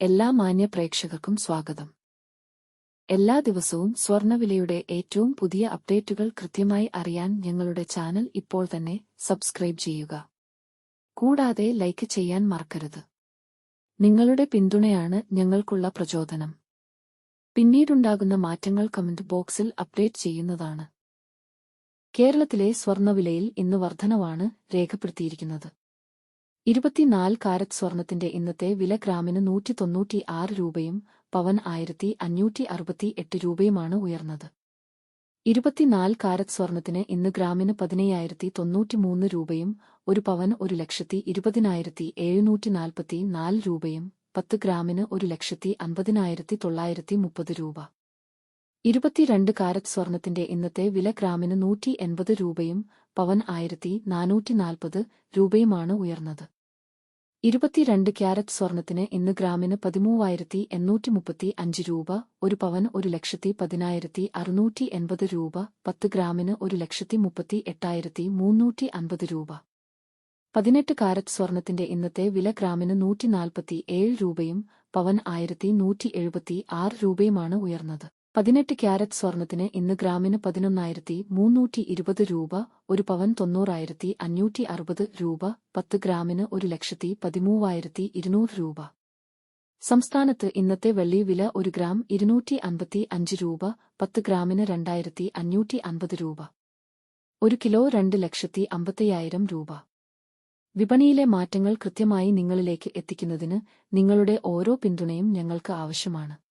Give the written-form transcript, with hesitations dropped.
എല്ലാ മാന്യ പ്രേക്ഷകർക്കും സ്വാഗതം. എല്ലാ ദിവസവും സ്വർണ്ണവിലയുടെ ഏറ്റവും പുതിയ അപ്ഡേറ്റുകൾ കൃത്യമായി അറിയാൻ ഞങ്ങളുടെ ചാനൽ ഇപ്പോൾ തന്നെ സബ്സ്ക്രൈബ് ചെയ്യുക. കൂടാതെ ലൈക്ക് ചെയ്യാൻ മറക്കരുത്. നിങ്ങളുടെ പിന്തുണയാണ് ഞങ്ങൾക്കുള്ള പ്രചോദനം. പിന്നീടുണ്ടാകുന്ന മാറ്റങ്ങൾ കമന്റ് ബോക്സിൽ അപ്ഡേറ്റ് ചെയ്യുന്നതാണ്. കേരളത്തിലെ സ്വർണ്ണവിലയിൽ ഇന്ന് വർധനവാണ് രേഖപ്പെടുത്തിയിരിക്കുന്നത്. 24 കാരറ്റ് സ്വർണത്തിന്റെ ഇന്നത്തെ വില ഗ്രാമിന് 196 രൂപയും പവൻ 1568 രൂപയുമാണ് ഉയർന്നത്. 24 കാരറ്റ് സ്വർണത്തിന് ഇന്ന് ഗ്രാമിന് 15,093 രൂപയും ഒരു പവൻ 1,20,744 രൂപയും 10 ഗ്രാമിന് 1,50,930 രൂപ. 22 കാരറ്റ് സ്വർണത്തിന്റെ ഇന്നത്തെ വില ഗ്രാമിന് 180 രൂപയും പവൻ 1,440 രൂപയുമാണ് ഉയർന്നത്. 22 ക്യാരറ്റ് സ്വർണത്തിന് ഇന്ന് ഗ്രാമിന് 13,835 രൂപ, ഒരു പവൻ 1,10,680 രൂപ, 10 ഗ്രാമിന് 1,38,350 രൂപ. 18 കാരറ്റ് സ്വർണത്തിന്റെ ഇന്നത്തെ വില ഗ്രാമിന് 147 രൂപയും പവൻ 1,176 രൂപയുമാണ് ഉയർന്നത്. 18 ക്യാരറ്റ് സ്വർണത്തിന് ഇന്ന് ഗ്രാമിന് 11,320 രൂപ, ഒരു പവൻ 90,560 രൂപ, 10 ഗ്രാമിന് 1,13,200 രൂപ. സംസ്ഥാനത്ത് ഇന്നത്തെ വെള്ളി വില 1 ഗ്രാം 255 രൂപ, 10 ഗ്രാമിന് 2,550 രൂപ. 1 കിലോ 2,50,000 രൂപ. വിപണിയിലെ മാറ്റങ്ങൾ കൃത്യമായി നിങ്ങളിലേക്ക് എത്തിക്കുന്നതിന് നിങ്ങളുടെ ഓരോ പിന്തുണയും ഞങ്ങൾക്ക് ആവശ്യമാണ്.